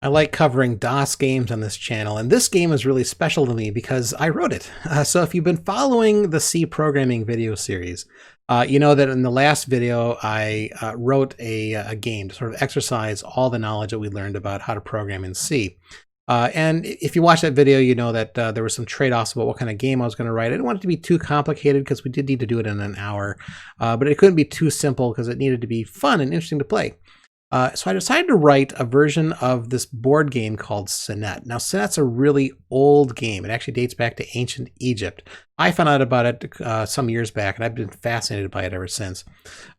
I like covering DOS games on this channel, and this game is really special to me because I wrote it. So if you've been following the C programming video series, you know that in the last video I wrote a game to sort of exercise all the knowledge that we learned about how to program in C. And if you watch that video, you know that there were some trade-offs about what kind of game I was going to write. I didn't want it to be too complicated because we did need to do it in an hour, but it couldn't be too simple because it needed to be fun and interesting to play. So I decided to write a version of this board game called Senet. Now, Senet's a really old game. It actually dates back to ancient Egypt. I found out about it some years back, and I've been fascinated by it ever since.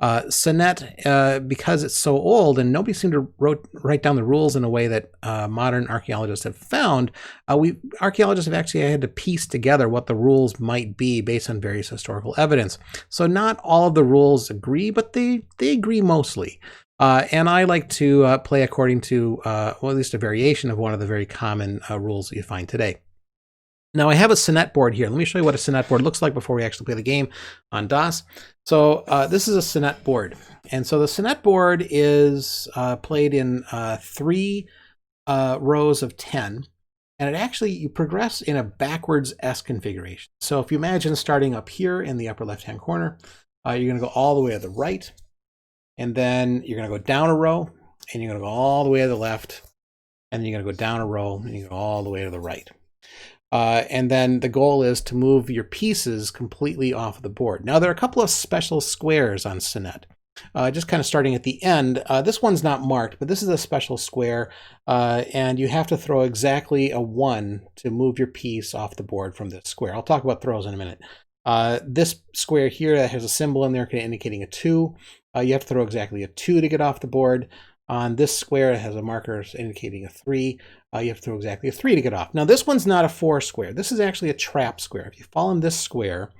Senet, because it's so old and nobody seemed to write down the rules in a way that modern archaeologists have found, archaeologists have actually had to piece together what the rules might be based on various historical evidence. So not all of the rules agree, but they agree mostly. And I like to play according to, well, at least a variation of one of the very common rules that you find today. Now I have a Senet board here. Let me show you what a Senet board looks like before we actually play the game on DOS. So this is a Senet board. And so the Senet board is played in 3 rows of 10. And it actually, you progress in a backwards S configuration. So if you imagine starting up here in the upper left-hand corner, you're going to go all the way to the right. And then you're going to go down a row, and you're going to go all the way to the left, and then you're going to go down a row, and you go all the way to the right. And then the goal is to move your pieces completely off of the board. Now, there are a couple of special squares on Senet. Just kind of starting at the end. This one's not marked, but this is a special square, and you have to throw exactly a 1 to move your piece off the board from this square. I'll talk about throws in a minute. This square here that has a symbol in there indicating a 2. You have to throw exactly a 2 to get off the board. On this square, it has a marker indicating a 3. You have to throw exactly a 3 to get off. Now, this one's not a 4 square. This is actually a trap square. If you fall in this square,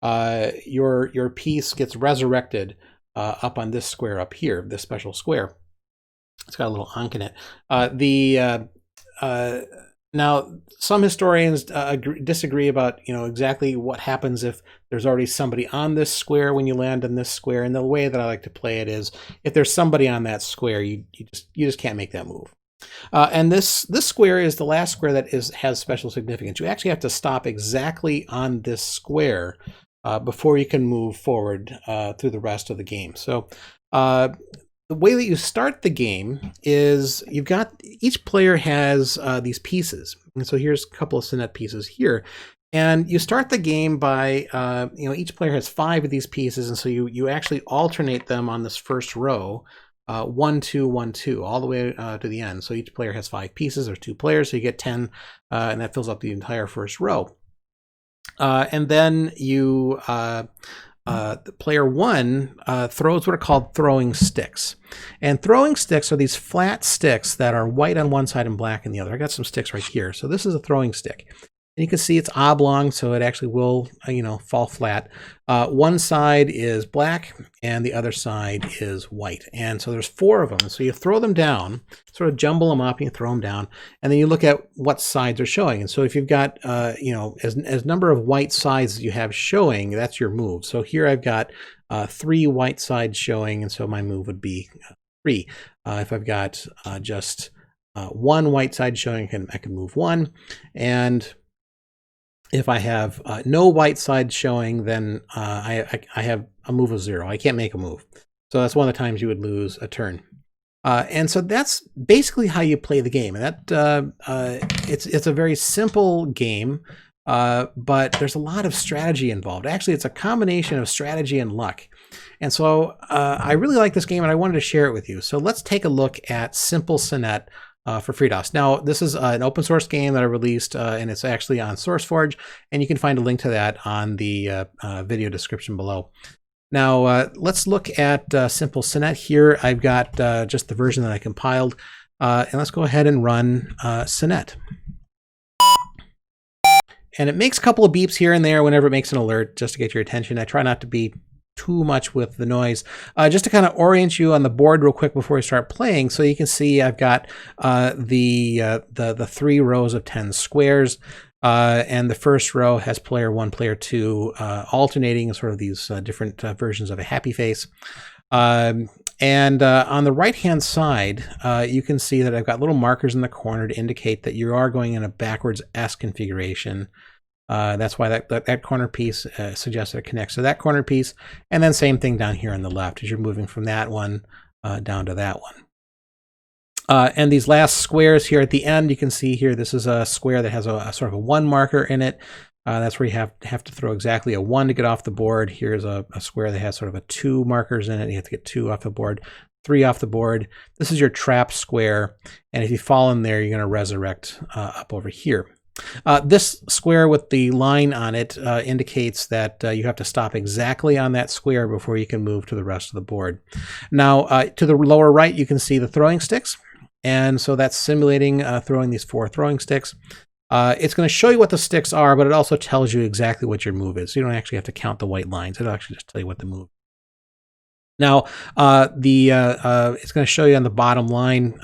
your piece gets resurrected up on this square up here, this special square. It's got a little ankh in it. Now, some historians disagree about, exactly what happens if there's already somebody on this square when you land on this square. And the way that I like to play it is, if there's somebody on that square, you just can't make that move. And this square is the last square that has special significance. You actually have to stop exactly on this square before you can move forward through the rest of the game. So the way that you start the game is each player has these pieces. And so here's a couple of Senet pieces here. And you start the game by, each player has 5 of these pieces. And so you actually alternate them on this first row, 1, 2, 1, 2, all the way to the end. So each player has 5 pieces. There's 2 players, so you get 10, and that fills up the entire first row. And then player 1 throws what are called throwing sticks. And throwing sticks are these flat sticks that are white on one side and black on the other. I got some sticks right here. So this is a throwing stick. And you can see it's oblong, so it actually will, fall flat. One side is black and the other side is white. And so there's 4 of them. So you throw them down, sort of jumble them up, and you throw them down, and then you look at what sides are showing. And so if you've got, as number of white sides you have showing, that's your move. So here I've got 3 white sides showing, and so my move would be 3. If I've got just 1 white side showing, I can move 1. And if I have no white side showing, then I have a move of 0. I can't make a move. So that's one of the times you would lose a turn. And so that's basically how you play the game. And that it's a very simple game, but there's a lot of strategy involved. Actually, it's a combination of strategy and luck. And so I really like this game, and I wanted to share it with you. So let's take a look at Simple Senet for FreeDOS. Now, this is an open source game that I released, and it's actually on SourceForge, and you can find a link to that on the video description below. Now, let's look at Simple Senet here. I've got just the version that I compiled, and let's go ahead and run Senet. And it makes a couple of beeps here and there whenever it makes an alert, just to get your attention. I try not to be too much with the noise. Just to kind of orient you on the board real quick before we start playing, so you can see I've got the 3 rows of 10 squares, and the first row has player 1, player 2, alternating sort of these different versions of a happy face. And on the right-hand side, you can see that I've got little markers in the corner to indicate that you are going in a backwards S configuration. That's why that corner piece suggests that it connects to that corner piece. And then same thing down here on the left as you're moving from that one down to that one. And these last squares here at the end, you can see here, this is a square that has a sort of a 1 marker in it. That's where you have to throw exactly a 1 to get off the board. Here's a square that has sort of a 2 markers in it. You have to get 2 off the board, 3 off the board. This is your trap square. And if you fall in there, you're going to resurrect up over here. This square with the line on it indicates that you have to stop exactly on that square before you can move to the rest of the board. Now, to the lower right, you can see the throwing sticks. And so that's simulating throwing these 4 throwing sticks. It's going to show you what the sticks are, but it also tells you exactly what your move is. So you don't actually have to count the white lines. It'll actually just tell you what the move is. Now, it's going to show you on the bottom line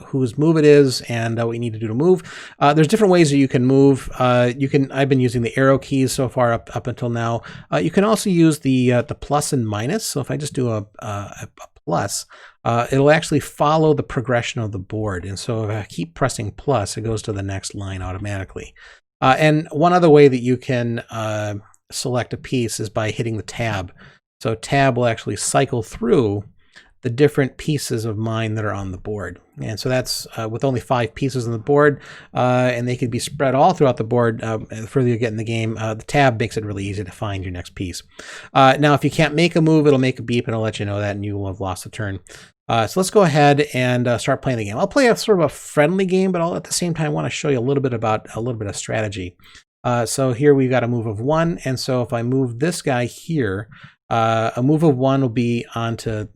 whose move it is and what you need to do to move. There's different ways that you can move. I've been using the arrow keys so far up until now. You can also use the plus and minus. So if I just do a plus, it'll actually follow the progression of the board. And so if I keep pressing plus, it goes to the next line automatically. And one other way that you can select a piece is by hitting the tab. So tab will actually cycle through the different pieces of mine that are on the board. And so that's with only 5 pieces on the board, and they could be spread all throughout the board. The further you get in the game, the tab makes it really easy to find your next piece. Now, if you can't make a move, it'll make a beep and it'll let you know that, and you will have lost a turn. So let's go ahead and start playing the game. I'll play a sort of a friendly game, but I'll at the same time want to show you a little bit of strategy. So here we've got a move of 1, and so if I move this guy here, a move of 1 will be onto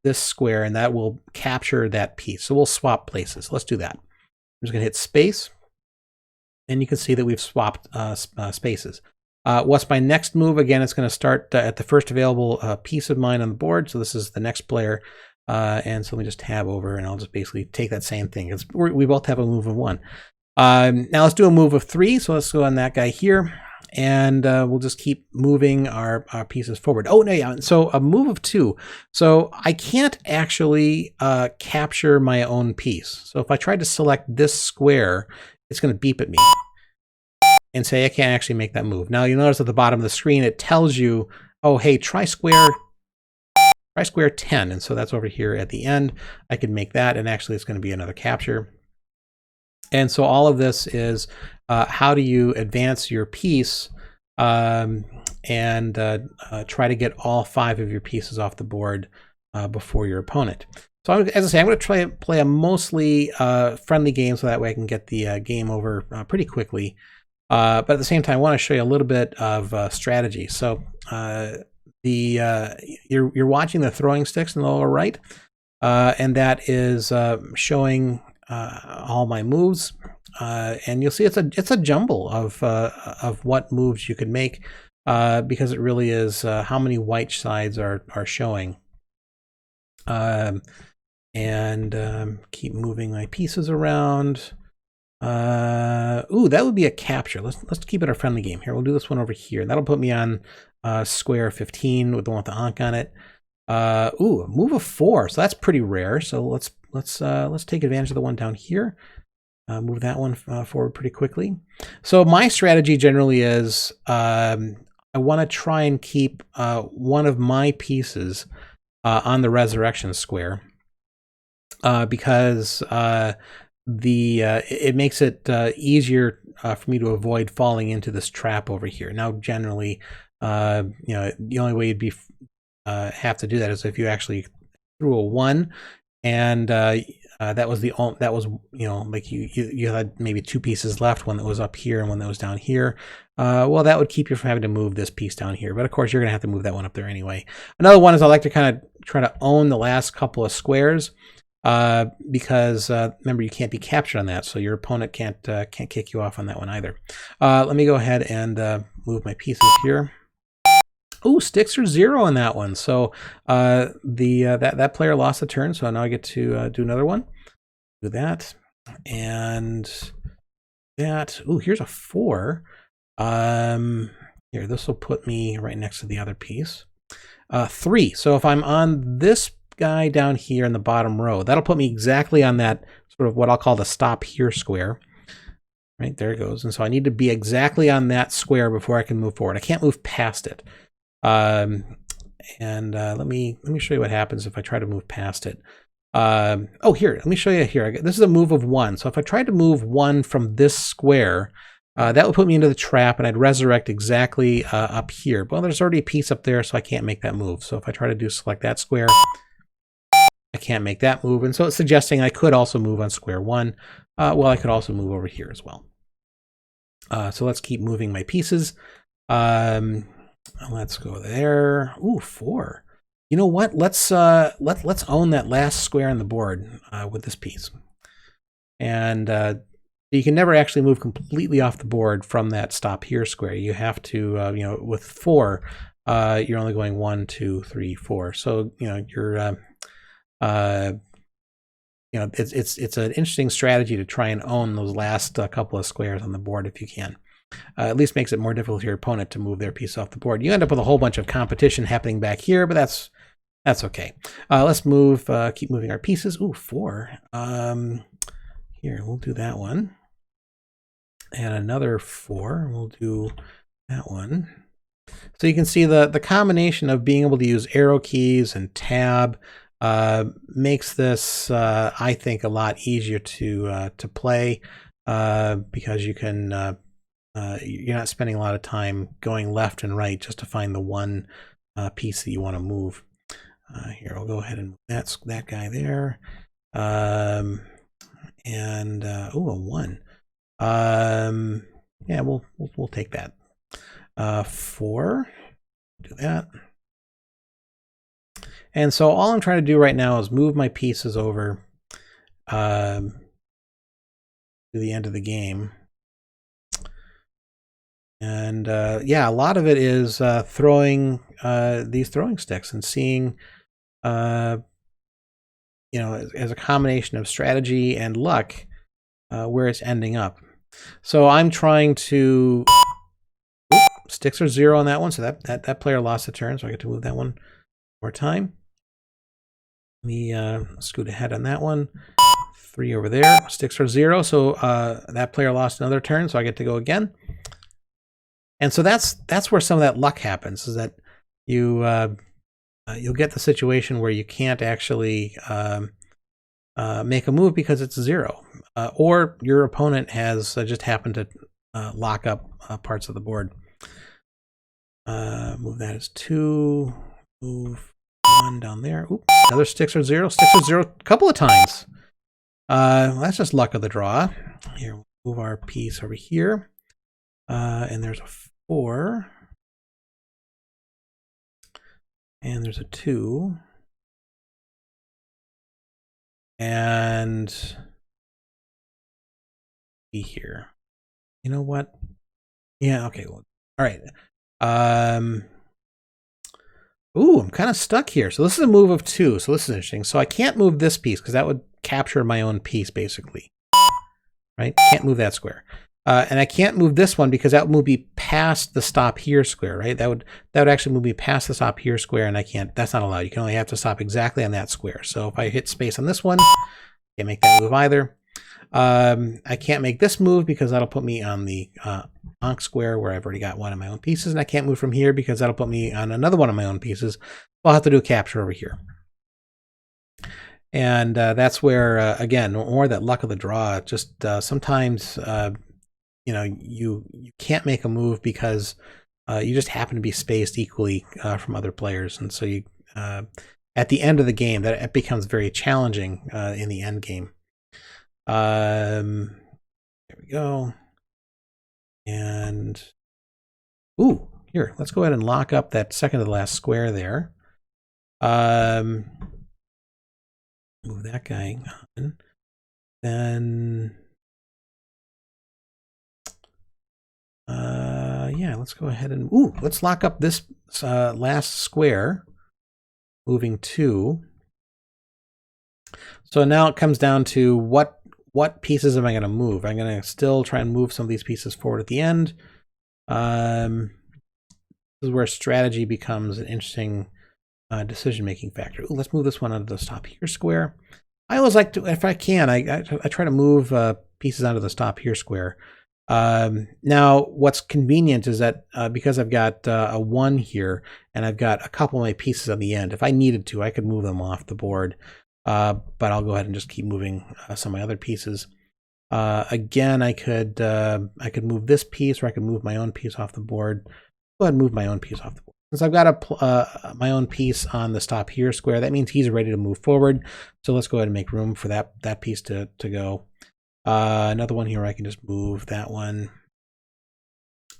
this square, and that will capture that piece. So we'll swap places. Let's do that. I'm just going to hit space, and you can see that we've swapped spaces. What's my next move? Again, it's going to start at the first available piece of mine on the board. So this is the next player. And so let me just tab over, and I'll just basically take that same thing. We both have a move of 1. Now let's do a move of 3. So let's go on that guy here. And we'll just keep moving our pieces forward. Oh, no, yeah. So a move of 2. So I can't actually capture my own piece. So if I try to select this square, it's going to beep at me and say I can't actually make that move. Now you notice at the bottom of the screen, it tells you, oh, hey, try square 10. And so that's over here at the end. I can make that, and actually it's going to be another capture. And so all of this is how do you advance your piece and try to get all 5 of your pieces off the board before your opponent. So as I say, I'm going to try to play a mostly friendly game so that way I can get the game over pretty quickly. But at the same time, I want to show you a little bit of strategy. So you're watching the throwing sticks in the lower right, and that is showing all my moves, and you'll see it's a jumble of what moves you could make, because it really is how many white sides are showing. Keep moving my pieces around. Ooh, that would be a capture. Let's keep it a friendly game here. We'll do this one over here. That'll put me on square 15 with the one with the ankh on it. Ooh, a move of 4. So that's pretty rare. So let's take advantage of the one down here. Move that one forward pretty quickly. So my strategy generally is I want to try and keep one of my pieces on the resurrection square because it makes it easier for me to avoid falling into this trap over here. Now, generally, the only way you'd have to do that is if you actually threw a 1, and that was like you had maybe 2 pieces left, one that was up here and one that was down here. Well, that would keep you from having to move this piece down here, but of course you're going to have to move that one up there anyway. Another one is I like to kind of try to own the last couple of squares. Because remember, you can't be captured on that, so your opponent can't kick you off on that one either. Let me go ahead and move my pieces here. Ooh, sticks are 0 on that one, so that player lost a turn. So now I get to do another one. Do that and that. Ooh, here's a 4. Here, this will put me right next to the other piece. 3. So if I'm on this guy down here in the bottom row. That'll put me exactly on that sort of what I'll call the stop here square. Right, there it goes. And so I need to be exactly on that square before I can move forward. I can't move past it. Let me show you what happens if I try to move past it. Oh, here, let me show you here. This is a move of 1. So if I tried to move 1 from this square, that would put me into the trap, and I'd resurrect exactly up here. Well, there's already a piece up there, so I can't make that move. So if I try to select that square, I can't make that move. And so it's suggesting I could also move on square 1. Well, I could also move over here as well. So let's keep moving my pieces. Let's go there. Ooh, 4. You know what? Let's own that last square on the board with this piece. And you can never actually move completely off the board from that stop here square. You have to, you know, with 4, you're only going 1, 2, 3, 4. So, you know, you're, you know, it's an interesting strategy to try and own those last couple of squares on the board if you can. At least makes it more difficult for your opponent to move their piece off the board. You end up with a whole bunch of competition happening back here, but that's okay. Let's move, keep moving our pieces. Ooh, 4. Here, we'll do that one. And another 4. We'll do that one. So you can see the combination of being able to use arrow keys and tab makes this, I think, a lot easier to play because you can you're not spending a lot of time going left and right just to find the one piece that you want to move. Here, I'll go ahead and move that guy there. Ooh, a 1. Yeah, we'll take that. 4. Do that. And so all I'm trying to do right now is move my pieces over to the end of the game. And yeah, a lot of it is throwing these throwing sticks and seeing, you know, as a combination of strategy and luck, where it's ending up. So I'm trying to. Sticks are 0 on that one, so that player lost a turn, so I get to move that one more time. Let me scoot ahead on that one. 3 over there. Sticks are 0, so that player lost another turn, so I get to go again. And so that's where some of that luck happens, is that you you'll get the situation where you can't actually make a move because it's 0, or your opponent has just happened to lock up parts of the board. Move that as 2. Move 1 down there. Oops, another sticks are 0. Sticks are 0 a couple of times. Well, that's just luck of the draw. Here, move our piece over here. And there's a 4. And there's a 2. And be here. You know what? Yeah, okay. Well, all right. Ooh, I'm kind of stuck here. So this is a move of 2. So this is interesting. So I can't move this piece because that would capture my own piece, basically. Right? Can't move that square. And I can't move this one because that would move me past the stop here square, right? That would actually move me past the stop here square, and I can't. That's not allowed. You can only have to stop exactly on that square. So if I hit space on this one, can't make that move either. I can't make this move because that'll put me on the Ankh square where I've already got one of my own pieces, and I can't move from here because that'll put me on another one of my own pieces. I'll have to do a capture over here. And that's where, again, more that luck of the draw. Just sometimes, you know, you can't make a move because you just happen to be spaced equally from other players, and so you at the end of the game that it becomes very challenging in the end game. There we go. And ooh, here, let's go ahead and lock up that second to the last square there. Move that guy on. Then yeah, let's go ahead and let's lock up this last square, moving 2. So now it comes down to what pieces am I going to move? I'm going to still try and move some of these pieces forward at the end. This is where strategy becomes an interesting decision-making factor. Ooh, let's move this one onto the stop here square. I always like to, if I can, I try to move pieces onto the stop here square. Now, what's convenient is that because I've got a 1 here, and I've got a couple of my pieces on the end, if I needed to, I could move them off the board. But I'll go ahead and just keep moving some of my other pieces. Again, I could move this piece, or I could move my own piece off the board. Go ahead and move my own piece off the board. Since I've got my own piece on the stop here square, that means he's ready to move forward. So let's go ahead and make room for that piece to go. Another one here, I can just move that one.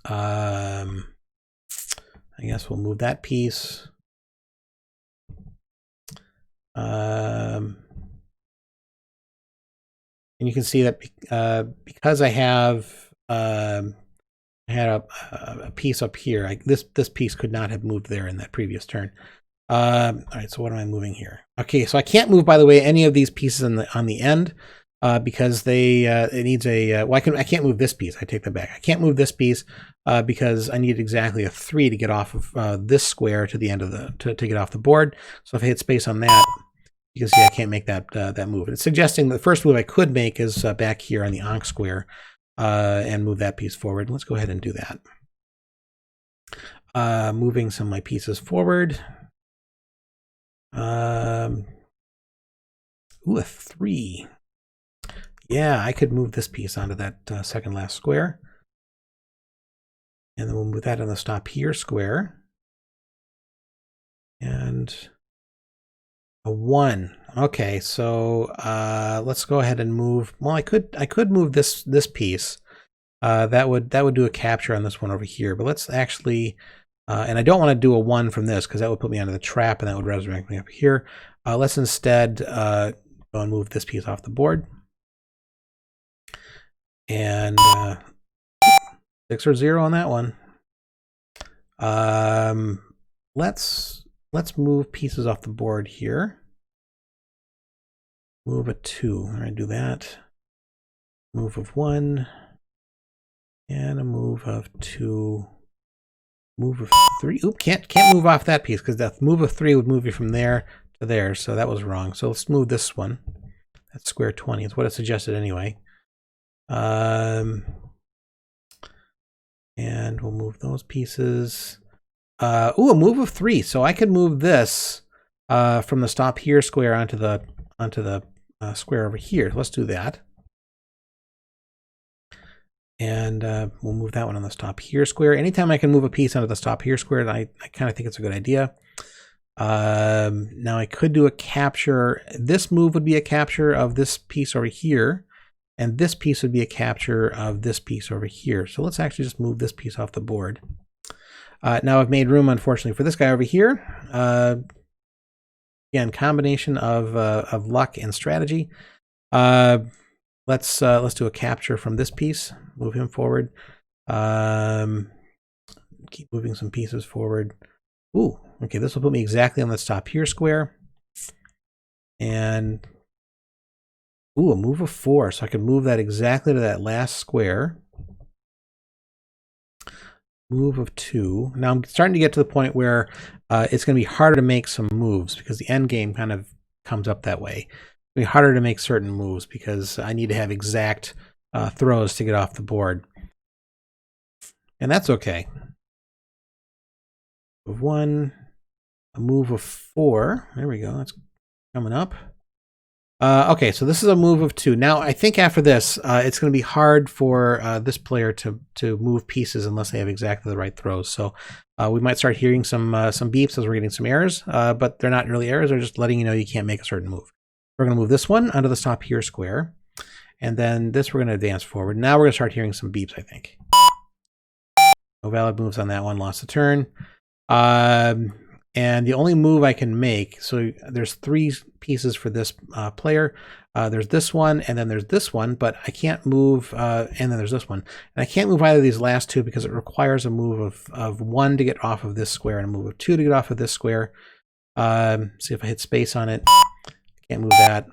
I guess we'll move that piece. And you can see that because I have I had a piece up here, this piece could not have moved there in that previous turn. All right, so what am I moving here? Okay, so I can't move, by the way, any of these pieces on the end because it needs a well, I can't move this piece. I take that back. I can't move this piece because I need exactly a 3 to get off of this square to the end of to get off the board. So if I hit space on that, you can see I can't make that move. And it's suggesting the first move I could make is back here on the Ankh square and move that piece forward. Let's go ahead and do that. Moving some of my pieces forward. Ooh, a 3. Yeah, I could move this piece onto that second last square. And then we'll move that on the stop here square. And a 1. Okay, so let's go ahead and move. Well, I could move this piece. That would do a capture on this one over here. But let's actually, and I don't want to do a 1 from this because that would put me onto the trap and that would resurrect me up here. Let's instead go and move this piece off the board. And 6 or 0 on that one. Let's move pieces off the board here. Move a 2. All right, do that. Move of 1. And a move of 2. Move of 3. Oop, can't move off that piece because the move of 3 would move you from there to there. So that was wrong. So let's move this one. That's square 20. It's what it suggested anyway. And we'll move those pieces. Ooh, a move of 3. So I could move this from the stop here square onto the square over here. Let's do that. And we'll move that one on the stop here square. Anytime I can move a piece onto the stop here square, I kind of think it's a good idea. Now I could do a capture. This move would be a capture of this piece over here. And this piece would be a capture of this piece over here. So let's actually just move this piece off the board. Now I've made room, unfortunately, for this guy over here. Again, combination of luck and strategy. Let's do a capture from this piece. Move him forward. Keep moving some pieces forward. Ooh, okay, this will put me exactly on the stop here square. And ooh, a move of 4, so I can move that exactly to that last square. Move of 2. Now I'm starting to get to the point where it's going to be harder to make some moves because the end game kind of comes up that way. It'll be harder to make certain moves because I need to have exact throws to get off the board. And that's okay. Move of 1, a move of 4. There we go. That's coming up. Okay, so this is a move of 2. Now, I think after this, it's going to be hard for this player to move pieces unless they have exactly the right throws. So we might start hearing some beeps as we're getting some errors, but they're not really errors. They're just letting you know you can't make a certain move. We're going to move this one onto the stop here square, and then this we're going to advance forward. Now we're going to start hearing some beeps, I think. No valid moves on that one. Lost the turn. And the only move I can make, so there's 3 pieces for this player. There's this one, and then there's this one, but I can't move, and then there's this one. And I can't move either of these last 2 because it requires a move of 1 to get off of this square and a move of 2 to get off of this square. See if I hit space on it. Can't move that.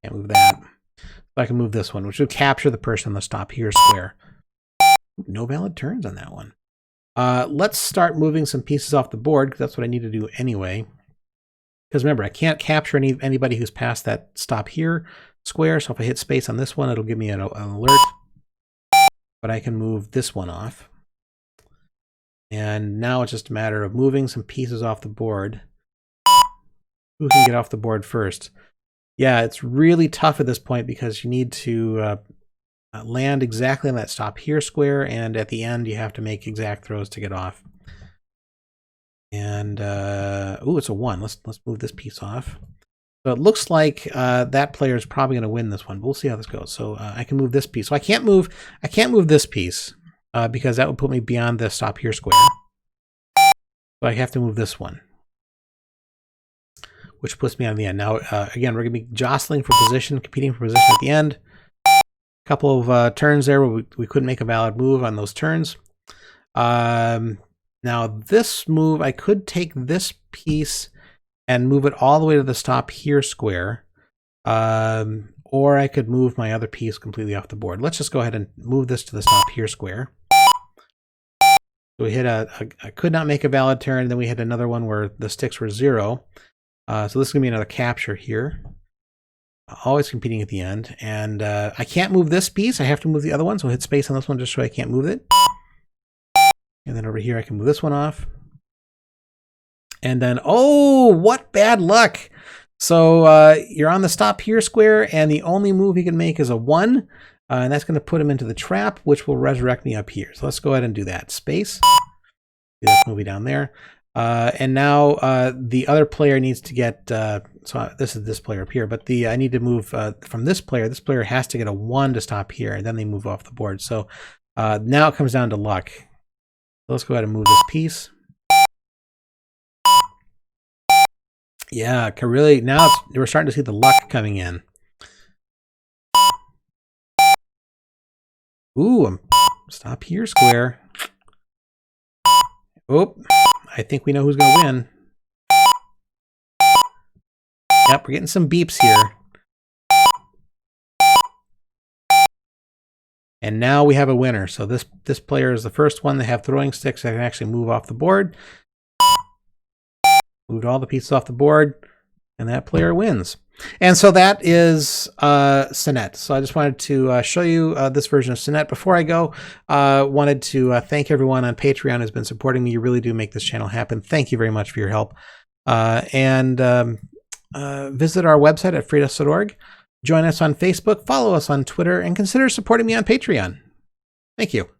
Can't move that. So I can move this one, which would capture the person on the stop here square. No valid turns on that one. Let's start moving some pieces off the board, because that's what I need to do anyway. Because remember, I can't capture anybody who's past that stop here square, so if I hit space on this one, it'll give me an alert. But I can move this one off. And now it's just a matter of moving some pieces off the board. Who can get off the board first? Yeah, it's really tough at this point because you need to land exactly on that stop here square, and at the end you have to make exact throws to get off. And ooh, it's a 1. Let's move this piece off. So it looks like that player is probably going to win this one, but we'll see how this goes. So I can move this piece. So I can't move this piece because that would put me beyond the stop here square. So I have to move this one, which puts me on the end. Now again, we're going to be jostling for position, competing for position at the end. A couple of turns there where we couldn't make a valid move on those turns. Now this move, I could take this piece and move it all the way to the stop here square, or I could move my other piece completely off the board. Let's just go ahead and move this to the stop here square. So we hit I could not make a valid turn, then we hit another one where the sticks were 0. So this is going to be another capture here. Always competing at the end. And I can't move this piece. I have to move the other one, so I'll hit space on this one just so I can't move it. And then over here, I can move this one off. And then, oh, what bad luck. So you're on the stop here square, and the only move he can make is a 1. And that's going to put him into the trap, which will resurrect me up here. So let's go ahead and do that. Space. See this movie down there. And now the other player needs to get, so this is this player up here, but I need to move from this player. This player has to get a 1 to stop here, and then they move off the board. So now it comes down to luck. So let's go ahead and move this piece. Yeah, really, now we're starting to see the luck coming in. Ooh, stop here square. Oh, I think we know who's going to win. Yep, we're getting some beeps here. And now we have a winner. So this player is the first one to have throwing sticks that can actually move off the board. Moved all the pieces off the board, and that player wins. And so that is Senet. So I just wanted to show you this version of Senet. Before I go, wanted to thank everyone on Patreon who's been supporting me. You really do make this channel happen. Thank you very much for your help. And visit our website at freedos.org. Join us on Facebook, follow us on Twitter, and consider supporting me on Patreon. Thank you.